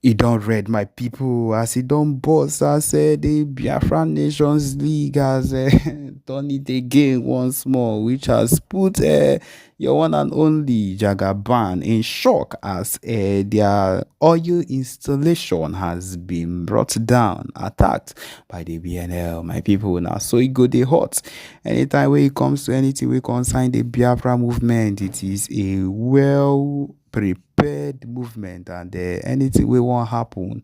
It don't read my people as it don't boss as the Biafra Nations League has done it again once more, which has put your one and only Jagaban in shock as their oil installation has been brought down, attacked by the BNL. My people now, so it go they hot. Anytime when it comes to anything we concern the Biafra movement, it is a well prepared movement, and anything we want happen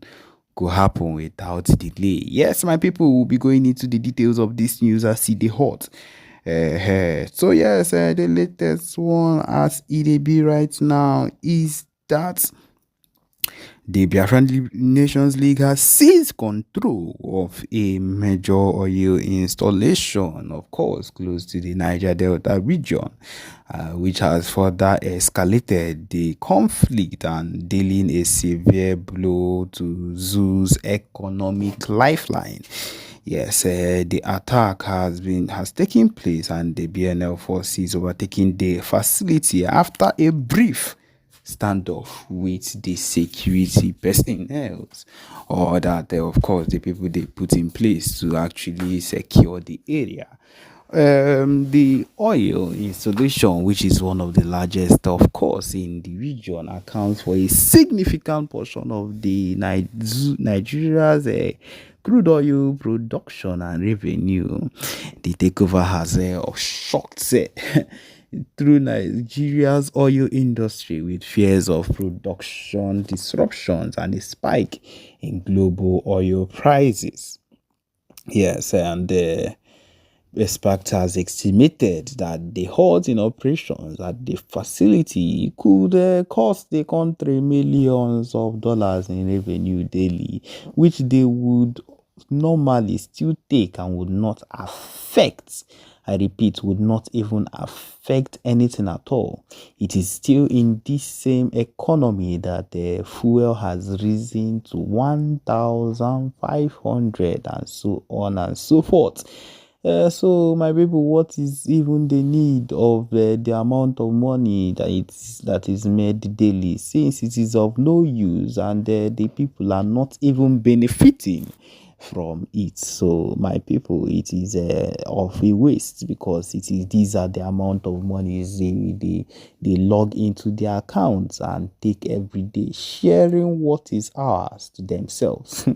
go happen without delay. Yes, my people will be going into the details of this news as see the hot. So yes, the latest one as it be right now is that the Biafran Nations League has seized control of a major oil installation, of course, close to the Niger Delta region, which has further escalated the conflict and dealing a severe blow to Zoo's economic lifeline. Yes, the attack has taken place, and the BNL forces overtaking the facility after a brief standoff with the security personnel, or that of course the people they put in place to actually secure the area. The oil installation, which is one of the largest, of course, in the region, accounts for a significant portion of the Nigeria's crude oil production and revenue. The takeover has shocked through Nigeria's oil industry, with fears of production disruptions and a spike in global oil prices. Yes, and Expert has estimated that the halt in operations at the facility could cost the country millions of dollars in revenue daily, which they would normally still take and would not affect. I repeat, would not even affect anything at all. It is still in this same economy that the fuel has risen to 1,500 and so on and so forth. So my people, what is even the need of the amount of money that is made daily, since it is of no use and the people are not even benefiting from it? So my people, it is of a waste, because these are the amount of money they log into their accounts and take every day, sharing what is ours to themselves.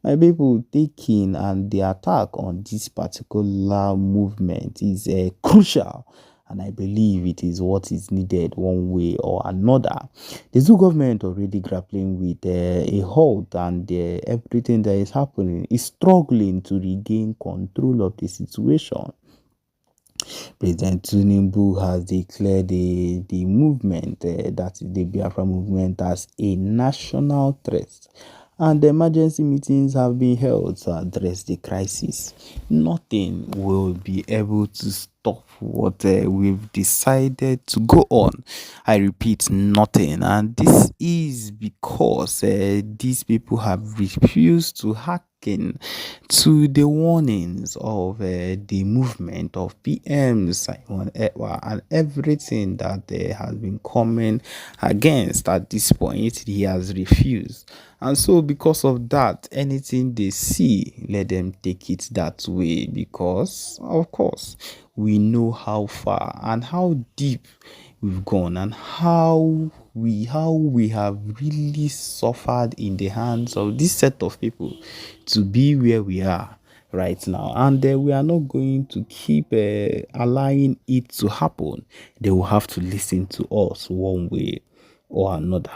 My people, taking and the attack on this particular movement is crucial, and I believe it is what is needed one way or another. The zoo government already grappling with a halt, and everything that is happening is struggling to regain control of the situation. President Tinubu has declared the movement, that is the Biafra movement, as a national threat, and emergency meetings have been held to address the crisis. Nothing will be able to stop what we've decided to go on. I repeat, nothing. And this is because these people have refused to hearken to the warnings of the movement of PM Simon Ekpa and everything that has been coming against. At this point, he has refused. And so because of that, anything they see, let them take it that way, because of course we know how far and how deep we've gone, and how we have really suffered in the hands of this set of people to be where we are right now. And we are not going to keep allowing it to happen. They will have to listen to us one way or another.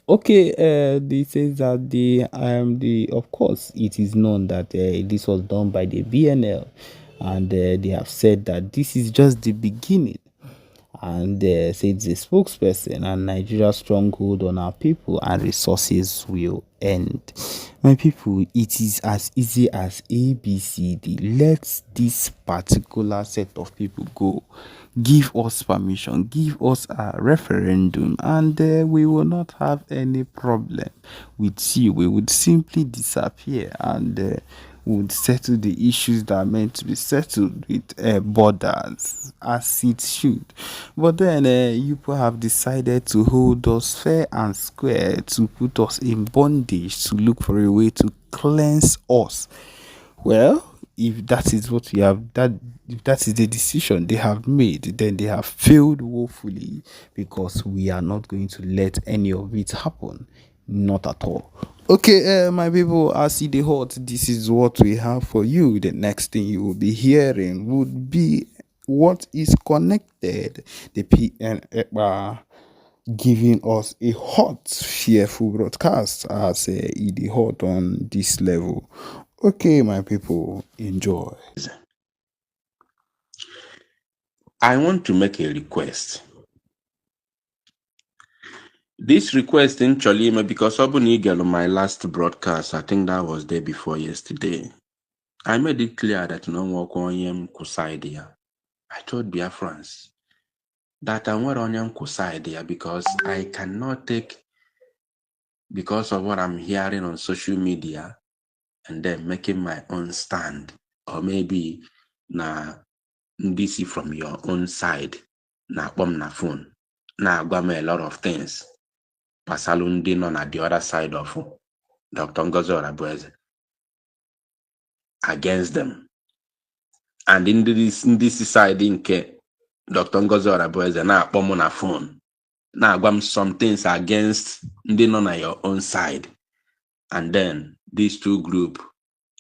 Okay, this says that the of course it is known that this was done by the BNL, and they have said that this is just the beginning, and said the spokesperson, and Nigeria's stronghold on our people and resources will end. My people, it is as easy as ABCD. Let this particular set of people go. Give us permission, give us a referendum, and we will not have any problem with you. We would simply disappear, and would settle the issues that are meant to be settled with borders as it should. But then you people have decided to hold us fair and square, to put us in bondage, to look for a way to cleanse us. Well, if that is what you have, that if that is the decision they have made, then they have failed woefully, because we are not going to let any of it happen. Not at all. Okay, my people, as see the hot, this is what we have for you. The next thing you will be hearing would be what is connected. The PN giving us a hot, fearful broadcast as it hot on this level. Okay, my people, enjoy. I want to make a request. This request in Cholima, because on my last broadcast, I think that was day before yesterday, I made it clear that no work on yam kusaidia. I told Biafrans that I'm not on yam kusaidia because I cannot take, because of what I'm hearing on social media, and then making my own stand, or maybe na DC from your own side, na bomb na phone, na agwame a lot of things. Pasalundi non at the other side of Dr. Ngozi Orabueze against them. And in this side in Dr. Ngozi Orabueze na akpọ na phone, na agwam some things against ndị nọ na your own side. And then these two group,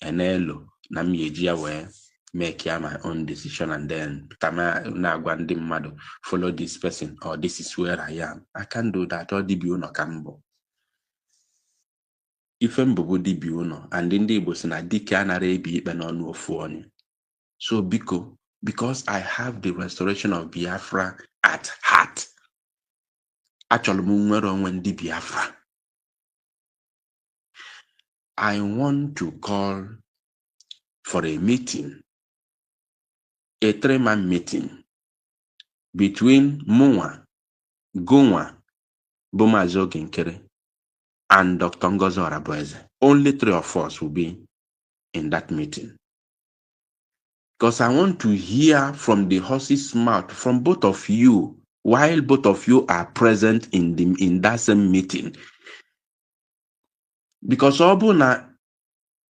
Enelo, na myeji ya wee make my own decision, and then na agwa ndị mmadụ follow this person, or this is where I am. I can't do that. Or dibia ụnọ ka mbụ. Ife mbụbụ dibia ụnọ, and ndị Igbo si na dike anara ebi ikpe n'ọnụ ofu onye. So because I have the restoration of Biafra at heart, achọrọ m nwere onwe ndị Biafra. I want to call for a meeting, a 3-man meeting between Munwa, Gunwa, Bumazo Ginkere, and Dr. Ngozi Orabueze. Only 3 of us will be in that meeting. Because I want to hear from the horse's mouth, from both of you, while both of you are present in that same meeting. Because na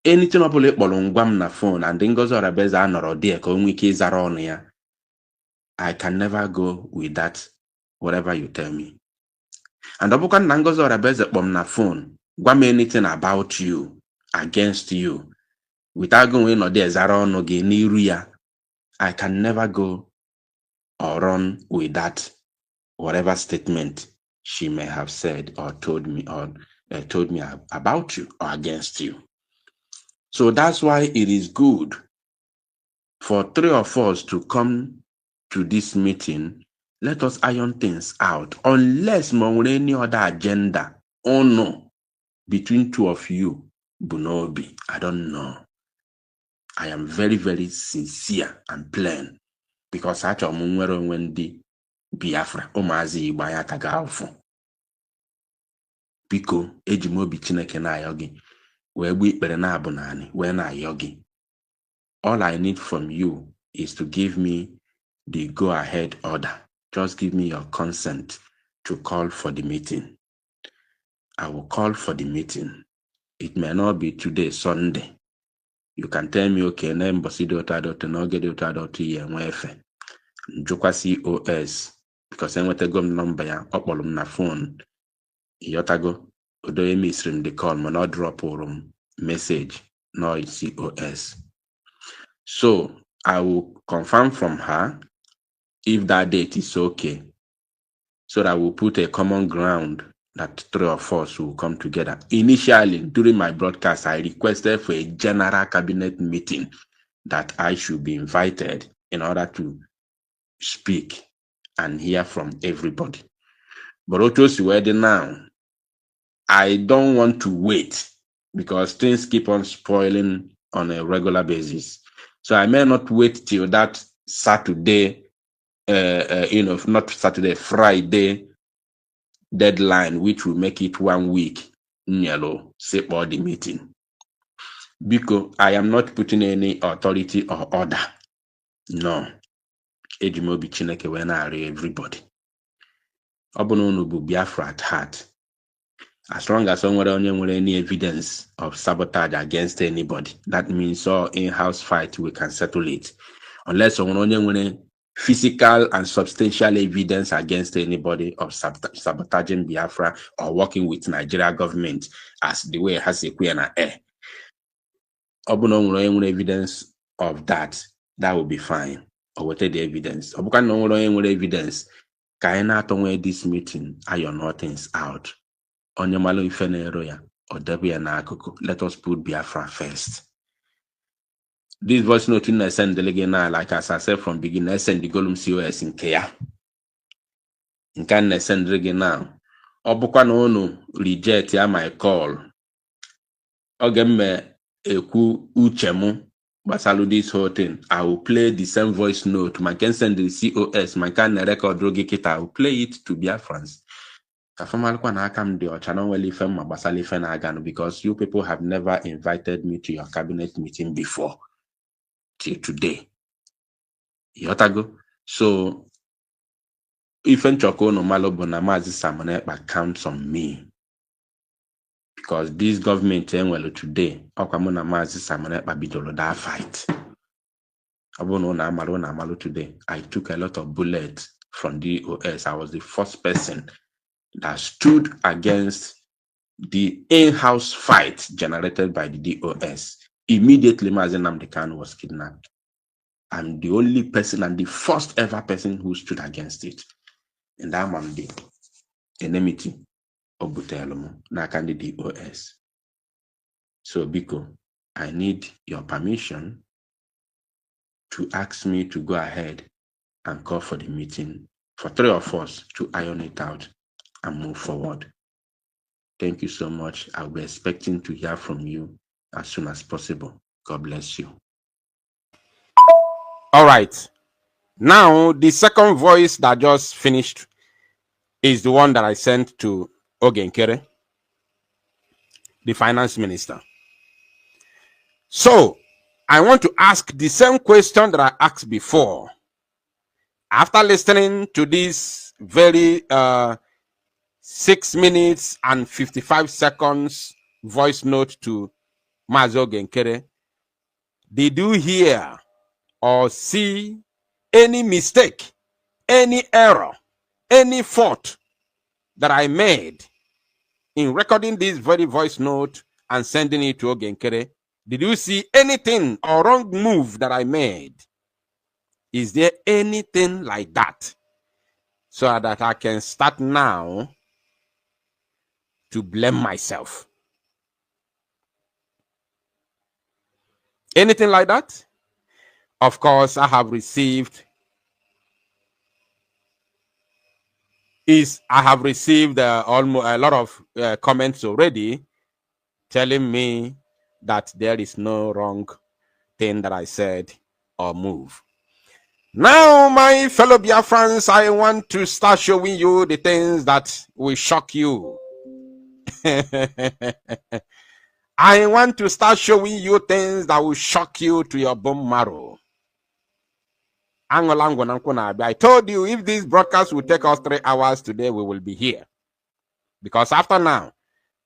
anything up na phone and Ngozi Orabueze anọrọ there ka onwe ike ịzara ọnụ ya, I can never go with that, whatever you tell me. And ọbụkwa na Ngozi Orabueze kpọm na phone, gwa m anything about you, against you, without going no there zara ọnụ gị n'iru ya, I can never go or run with that, whatever statement she may have said or told me about you or against you. So that's why it is good for 3 of us to come to this meeting. Let us iron things out, unless any other agenda or no between 2 of you, Bunobi. I don't know. I am very, very sincere and plain, because I achọrọ m nwere onwe ndị Biafra, ụmụazị Igbo anyị ataga afọ. Biko, eji m obi Chineke na-ayọ gị, wee gbu ikpere na-abụ naanị, wee na-ayọ gị. All I need from you is to give me the go-ahead order. Just give me your consent to call for the meeting. I will call for the meeting. It may not be today, Sunday. You can tell me, okay, name Bosido no get it Njukwa COS, because I want to go number ya upolo na phone. Yotago, odo emisrim the call, man, not drop message, no COS. So I will confirm from her if that date is okay, so that we'll put a common ground that 3 of us will come together. Initially, during my broadcast, I requested for a general cabinet meeting that I should be invited in order to speak and hear from everybody. But Ochosi now, I don't want to wait, because things keep on spoiling on a regular basis. So I may not wait till that Saturday, not Saturday, Friday deadline, which will make it 1 week, say, for the meeting. Because I am not putting any authority or order. No. Ejimobi Chineke when I everybody. Obono bụ Biafra at heart. As long as someone any evidence of sabotage against anybody, that means all in-house fight, we can settle it. Unless someone physical and substantial evidence against anybody of sabotaging Biafra or working with Nigeria government as the way it has a queer air. Obono evidence of that will be fine. Or what the evidence? Obono evidence. Kaina tonwe this meeting, iron nothings out. Onye malo ife na-ero ya, o debe ya n'akụkụ. Let us put Biafra first. This voice note in send delegate now, like as I said from beginning, I send the Golum COS in Kea. In can send delegate now. Obuka no no reject ya my call. Ogemme eku uchemu. Basalu this whole thing. I will play the same voice note. Man can send the COS. Man can record drogi kita. I will play it to Biafrans. Because you people have never invited me to your cabinet meeting before till today. Yotago. So if Choko no malo bonamazi samane counts on me. Because this government today, Okamona mazi samane bidolo that fight. Abono na malo today. I took a lot of bullets from DOS. I was the first person that stood against the in-house fight generated by the DOS. Immediately, Mazen Nnamdi Kanu was kidnapped. I'm the only person and the first ever person who stood against it. And I'm the enmity of Butelomo, Nakandi DOS. So, Biko, I need your permission to ask me to go ahead and call for the meeting for 3 of us to iron it out and move forward. Thank you so much. I'll be expecting to hear from you as soon as possible. God bless you. All right. Now, the second voice that just finished is the one that I sent to Ogenkere, the finance minister. So, I want to ask the same question that I asked before. After listening to this very 6 minutes and 55 seconds voice note to Mazo Genkere, did you hear or see any mistake, any error, any fault that I made in recording this very voice note and sending it to Ogenkere? Did you see anything or wrong move that I made? Is there anything like that? So that I can start now to blame myself. Anything like that? Of course, I have received almost a lot of comments already telling me that there is no wrong thing that I said or move. Now, my fellow Biafrans, I want to start showing you the things that will shock you. I want to start showing you things that will shock you to your bone marrow. I told you if this broadcast will take us 3 hours today, we will be here. Because after now,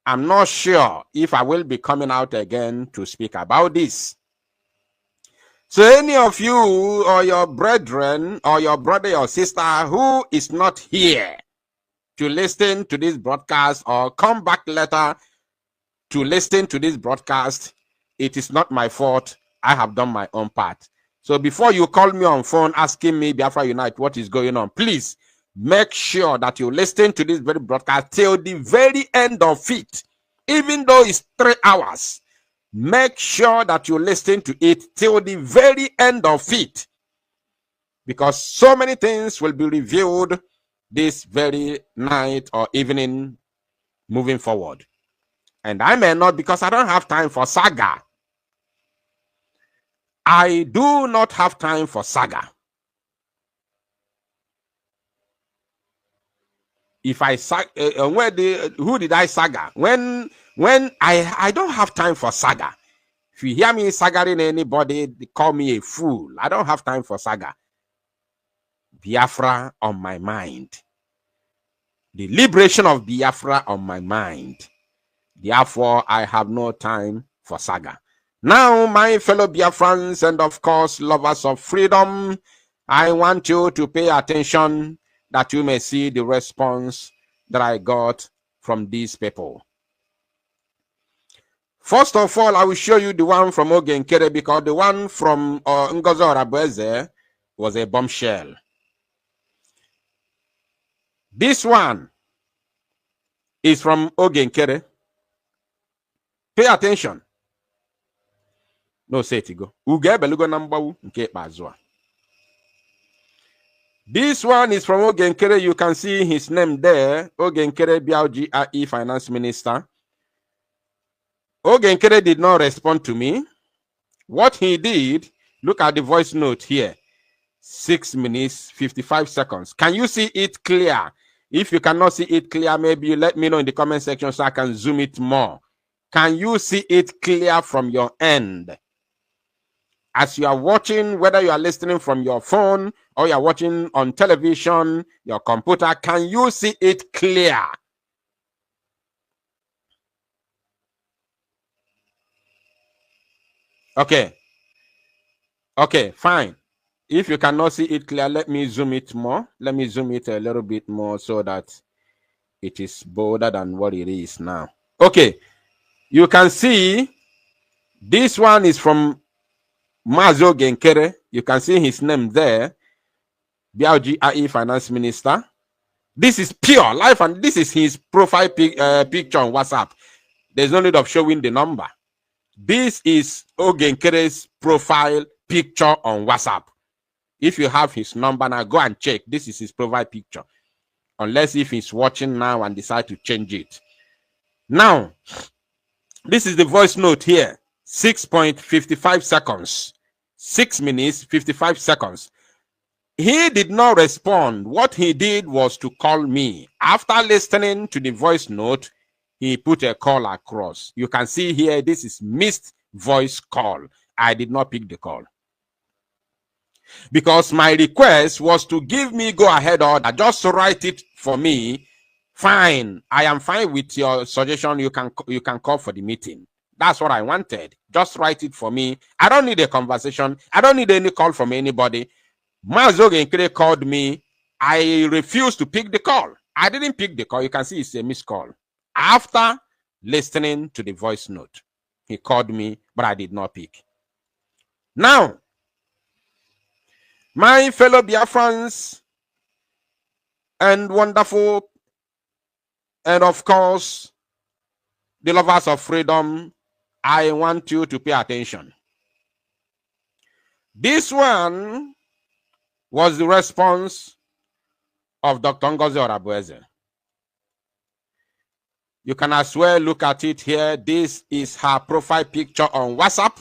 I'm not sure if I will be coming out again to speak about this. So any of you or your brethren or your brother or sister who is not here to listen to this broadcast or come back later to listen to this broadcast, it is not my fault. I have done my own part. So before you call me on phone asking me, Biafra Unite, what is going on, please make sure that you listen to this very broadcast till the very end of it. Even though it's 3 hours, make sure that you listen to it till the very end of it. Because so many things will be revealed this very night or evening moving forward. And I may not, because I don't have time for saga. I do not have time for saga. If I who did I saga? When I don't have time for saga. If you hear me sagaring anybody, they call me a fool. I don't have time for saga. Biafra on my mind. The liberation of Biafra on my mind. Therefore, I have no time for saga. Now, my fellow Biafrans and of course lovers of freedom, I want you to pay attention that you may see the response that I got from these people. First of all, I will show you the one from Ogenkere because the one from Ngozi Orabueze was a bombshell. This one is from Ogenkere. Pay attention. No, say it go. This one is from Ogenkere. You can see his name there. Ogenkere Biafra Finance Minister. Ogenkere did not respond to me. What he did, look at the voice note here. 6 minutes, 55 seconds. Can you see it clear? If you cannot see it clear, maybe you let me know in the comment section so I can zoom it more. Can you see it clear from your end? As you are watching, whether you are listening from your phone or you are watching on television, your computer, can you see it clear? Okay. Okay, fine. If you cannot see it clear, let me zoom it more. Let me zoom it a little bit more so that it is bolder than what it is now. Okay. You can see this one is from Mazo Genkere. You can see his name there. Biafra Finance Minister. This is pure life, and this is his profile picture on WhatsApp. There's no need of showing the number. This is Ogenkere's profile picture on WhatsApp. If you have his number now, go and check. This is his profile picture. Unless if he's watching now and decide to change it. Now, this is the voice note here. 6.55 seconds. 6 minutes, 55 seconds. He did not respond. What he did was to call me. After listening to the voice note, he put a call across. You can see here, this is missed voice call. I did not pick the call. Because my request was to give me go-ahead order. Just write it for me. Fine. I am fine with your suggestion. You can call for the meeting. That's what I wanted. Just write it for me. I don't need a conversation. I don't need any call from anybody. Mazo Genkere called me. I refused to pick the call. I didn't pick the call. You can see it's a missed call. After listening to the voice note, he called me, but I did not pick. Now, my fellow Biafrans and wonderful, and of course, the lovers of freedom, I want you to pay attention. This one was the response of Dr. Ngozi Orabueze. You can as well look at it here. This is her profile picture on WhatsApp.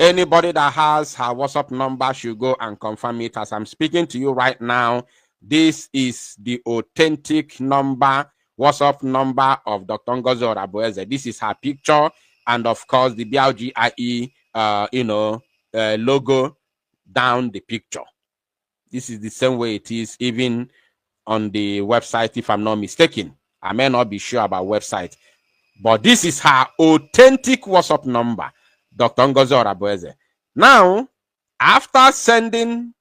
Anybody that has her WhatsApp number should go and confirm it. As I'm speaking to you right now, this is the authentic number, WhatsApp number of Dr. Ngozi Orabueze. This is her picture, and of course the BLGIE, logo down the picture. This is the same way it is even on the website, if I'm not mistaken. I may not be sure about website, but this is her authentic WhatsApp number, Dr. Ngozi Orabueze. Now, after sending,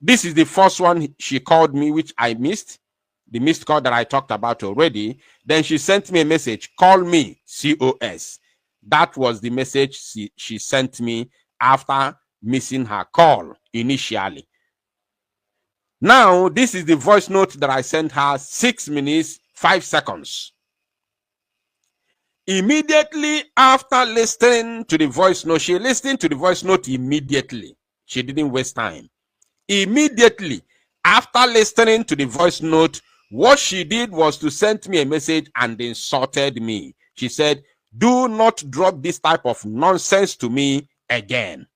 this is the first one she called me, which I missed, the missed call that I talked about already. Then she sent me a message, call me, COS. That was the message she sent me after missing her call initially. Now, this is the voice note that I sent her, 6 minutes, 5 seconds. Immediately after listening to the voice note, she listened to the voice note immediately. She didn't waste time. Immediately after listening to the voice note, what she did was to send me a message and insulted me. She said, do not drop this type of nonsense to me again.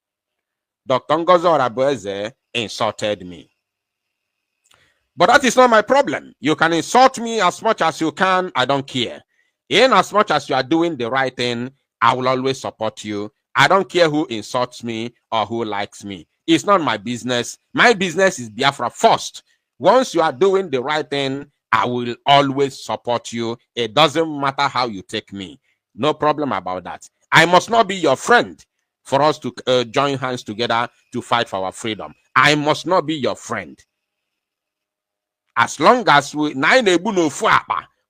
Dr. Ngozi Orabueze insulted me. But that is not my problem. You can insult me as much as you can. I don't care. In as much as you are doing the right thing, I will always support you I don't care who insults me or who likes me. It's not my business. My business is Biafra first. Once you are doing the right thing, I will always support you. It doesn't matter how you take me. No problem about that. I must not be your friend for us to join hands together to fight for our freedom. I must not be your friend. As long as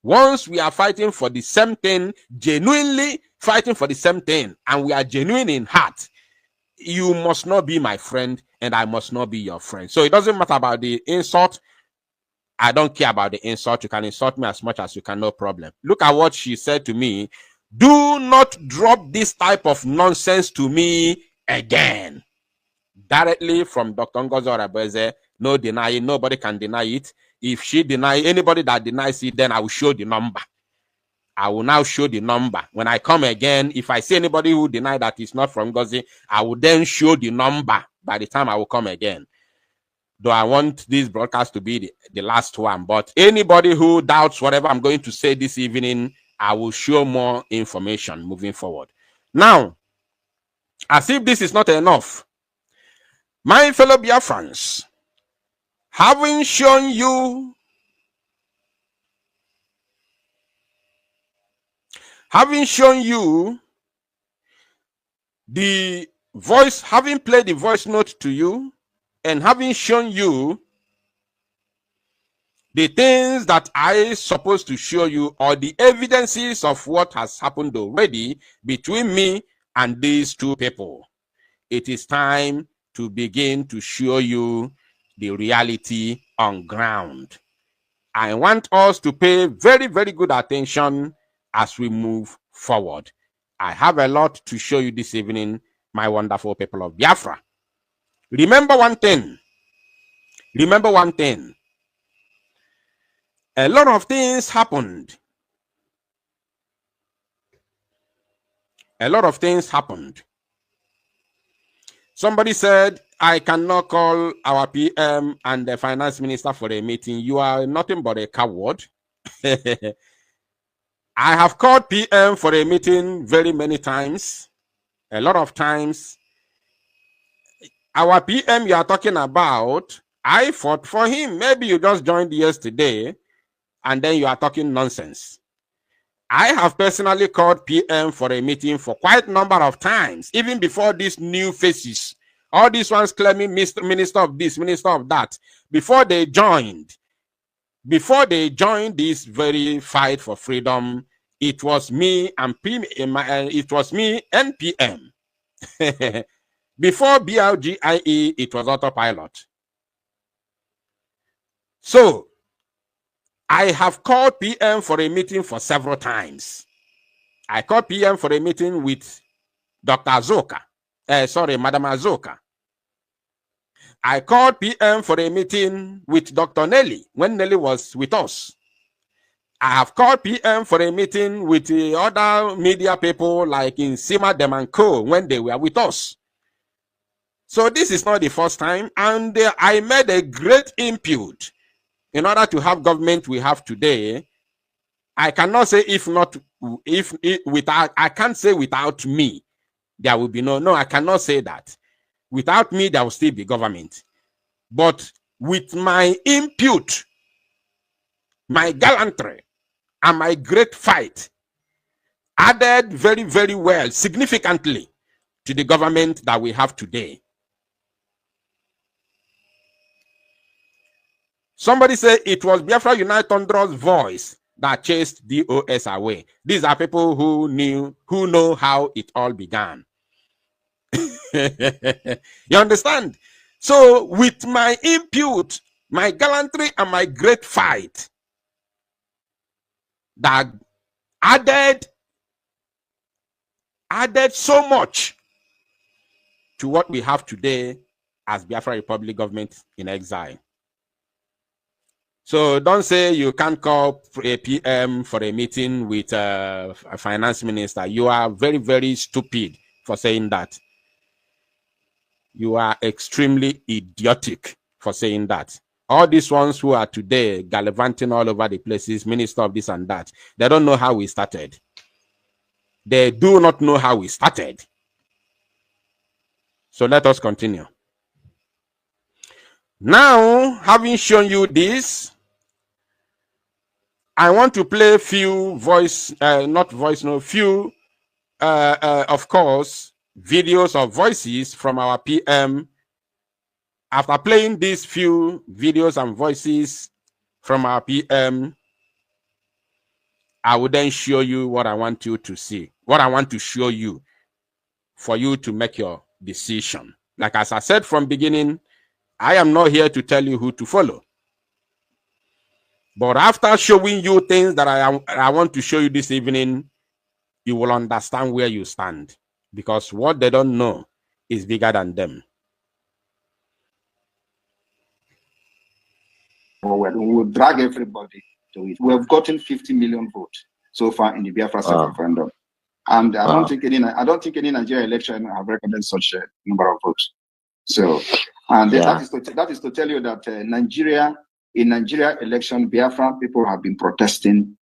once we are fighting for the same thing, genuinely fighting for the same thing, and we are genuine in heart, you must not be my friend, and I must not be your friend. So it doesn't matter about the insult. I don't care about the insult. You can insult me as much as you can, no problem. Look at what she said to me. Do not drop this type of nonsense to me again. Directly from Dr. Ngozi Orabeze. No denying. Nobody can deny it. If she deny, anybody that denies it, then I will show the number. I will now show the number. When I come again, if I see anybody who deny that it's not from Ngozi, I will then show the number by the time I will come again. Though I want this broadcast to be the last one. But anybody who doubts whatever I'm going to say this evening, I will show more information moving forward. Now, as if this is not enough, my fellow Biafrans, having shown you the voice, having played the voice note to you, and having shown you the things that I supposed to show you, or the evidences of what has happened already between me and these two people, it is time to begin to show you the reality on ground. I want us to pay very, very good attention as we move forward. I have a lot to show you this evening, my wonderful people of Biafra. Remember one thing. Remember one thing. A lot of things happened. A lot of things happened. Somebody said, I cannot call our PM and the finance minister for a meeting. You are nothing but a coward. I have called PM for a meeting very many times. A lot of times. Our PM you are talking about, I fought for him. Maybe you just joined yesterday and then you are talking nonsense. I have personally called PM for a meeting for quite a number of times, even before these new faces. All these ones claiming minister of this, minister of that. Before they joined this very fight for freedom, it was me and PM, it was me and PM. Before BLGIE, it was autopilot. So, I have called PM for a meeting for several times. I called PM for a meeting with Dr. Azoka. Madam Azoka. I called PM for a meeting with Dr. Nelly when Nelly was with us. I have called PM for a meeting with the other media people like in Sima Demanco when they were with us. So this is not the first time, and I made a great input in order to have government we have today. I cannot say I can't say without me there will be no, I cannot say that. Without me there will still be government. But with my input, my gallantry, and my great fight added very, very well, significantly to the government that we have today. Somebody said it was Biafra Unite Thunder's voice that chased DOS away. These are people who know how it all began. You understand? So with my input, my gallantry, and my great fight, that added so much to what we have today as Biafra Republic government in exile. So don't say you can't call a PM for a meeting with a finance minister. You are very, very stupid for saying that. You are extremely idiotic for saying that. All these ones who are today gallivanting all over the places, minister of this and that, they don't know how we started. They do not know how we started. So let us continue. Now, having shown you this, I want to play few of course, videos of voices from our PM. After playing these few videos and voices from our PM, I will then show you what I want you to see, what I want to show you for you to make your decision. Like as I said from beginning, I am not here to tell you who to follow. But after showing you things that I want to show you this evening, you will understand where you stand. Because what they don't know is bigger than them. We will drag everybody to it. We have gotten 50 million votes so far in the Biafra referendum. And I don't think any Nigerian election have recorded such a number of votes. So, and that is to tell you that in Nigeria election, Biafra people have been protesting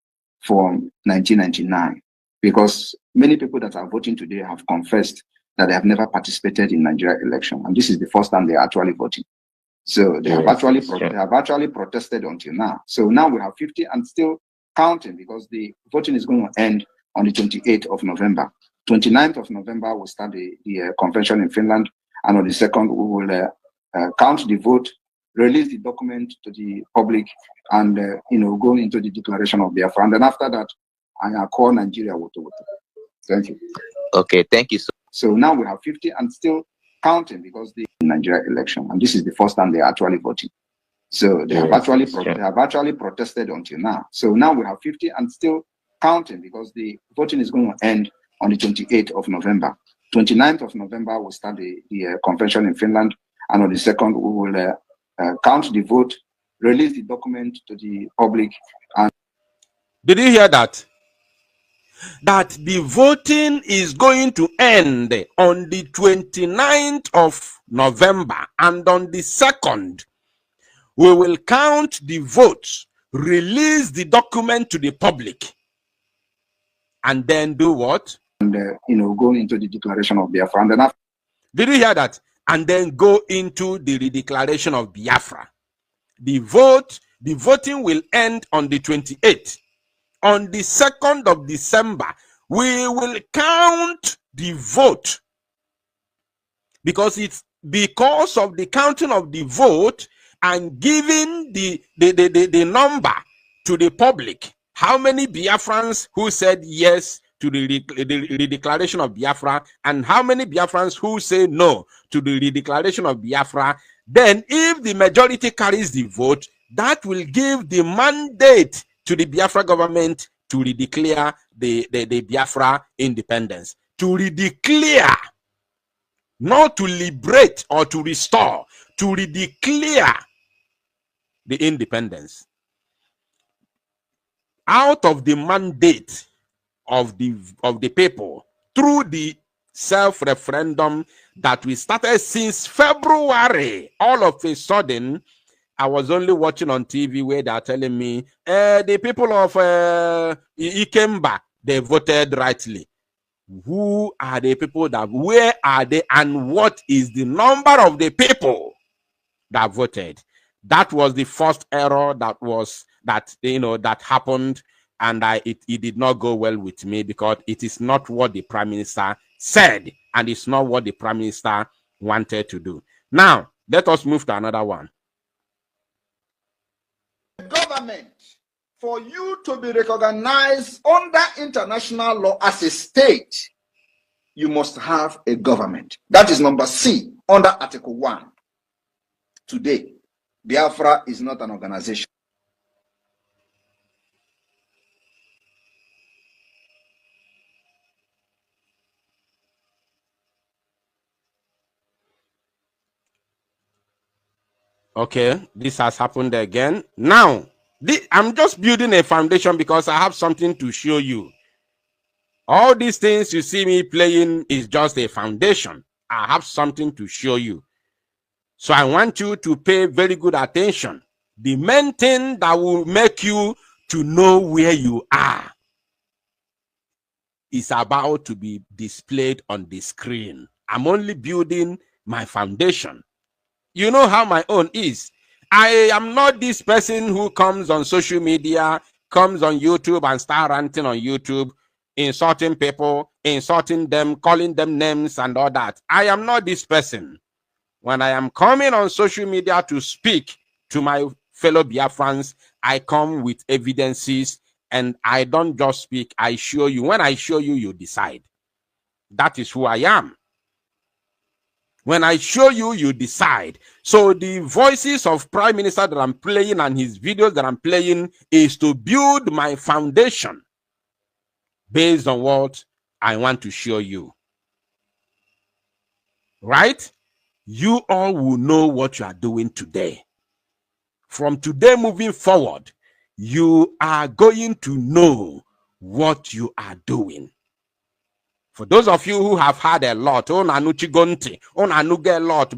from 1999 because many people that are voting today have confessed that they have never participated in Nigeria election, and this is the first time they are actually voting. So they have actually protested until now. So now we have 50 and still counting because the voting is going to end on the 28th of November. 29th of November, we'll start the convention in Finland. And on the 2nd, we will count the vote, release the document to the public, and go into the declaration of Biafra. And then after that, I call Nigeria vote. Thank you. Okay, thank you. So now we have 50 and still counting because the Nigeria election, and this is the first time they are actually voting. So they have actually protested until now. So now we have 50 and still counting because the voting is going to end on the 28th of November. 29th of November, we'll start the convention in Finland. And on the 2nd, we will count the vote, release the document to the public. And did you hear that? That the voting is going to end on the 29th of November, and on the 2nd, we will count the votes, release the document to the public, and then do what? And go into the declaration of Biafra. And then after, did you hear that? And then go into the declaration of Biafra. The voting will end on the 28th. On the 2nd of December, we will count the vote, because it's because of the counting of the vote and giving the number to the public. How many Biafrans who said yes to the declaration of Biafra, and how many Biafrans who say no to the declaration of Biafra? Then if the majority carries the vote, that will give the mandate to the Biafra government to redeclare the Biafra independence. To redeclare, not to liberate or to restore, to redeclare the independence. Out of the mandate of the people through the self-referendum that we started since February, all of a sudden, I was only watching on TV where they are telling me the people of Ikemba, they voted rightly. Who are the people where are they, and what is the number of the people that voted? That was the first error that happened, and it did not go well with me, because it is not what the Prime Minister said, and it's not what the Prime Minister wanted to do. Now, let us move to another one. Government, for you to be recognized under international law as a state, you must have a government. That is number C under Article 1. Today, Biafra is not an organization. Okay, this has happened again. Now, I'm just building a foundation because I have something to show you. All these things you see me playing is just a foundation. I have something to show you. So I want you to pay very good attention. The main thing that will make you to know where you are is about to be displayed on the screen. I'm only building my foundation. You know how my own is. I am not this person who comes on social media, comes on YouTube and start ranting on YouTube, insulting people, insulting them, calling them names and all that. I am not this person. When I am coming on social media to speak to my fellow Biafrans, I come with evidences and I don't just speak, I show you. When I show you, you decide. That is who I am. When I show you, you decide. So the voices of Prime Minister that I'm playing and his videos that I'm playing is to build my foundation based on what I want to show you. Right? You all will know what you are doing today. From today moving forward, you are going to know what you are doing. For those of you who have had a lot,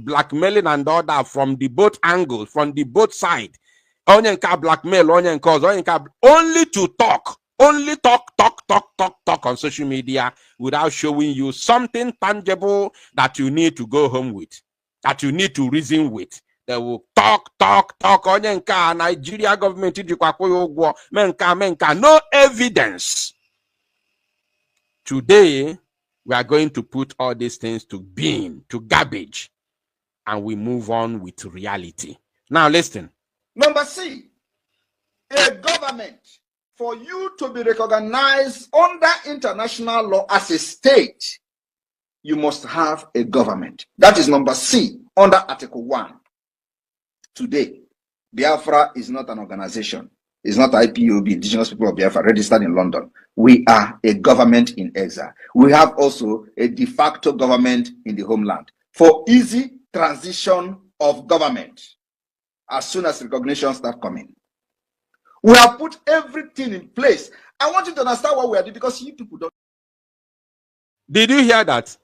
blackmailing and all that from the both angles, from the both side, only to talk, only talk on social media without showing you something tangible that you need to go home with, that you need to reason with. They will talk. Nigeria government, no evidence. Today, we are going to put all these things to bin, to garbage, and we move on with reality. Now, listen. Number C, a government. For you to be recognized under international law as a state, you must have a government. That is number C under Article 1. Today, Biafra is not an organization. It's not IPOB, Indigenous People of Biafra, registered in London. We are a government in exile. We have also a de facto government in the homeland for easy transition of government as soon as recognition starts coming. We have put everything in place. I want you to understand what we are doing because you people don't. Did you hear that?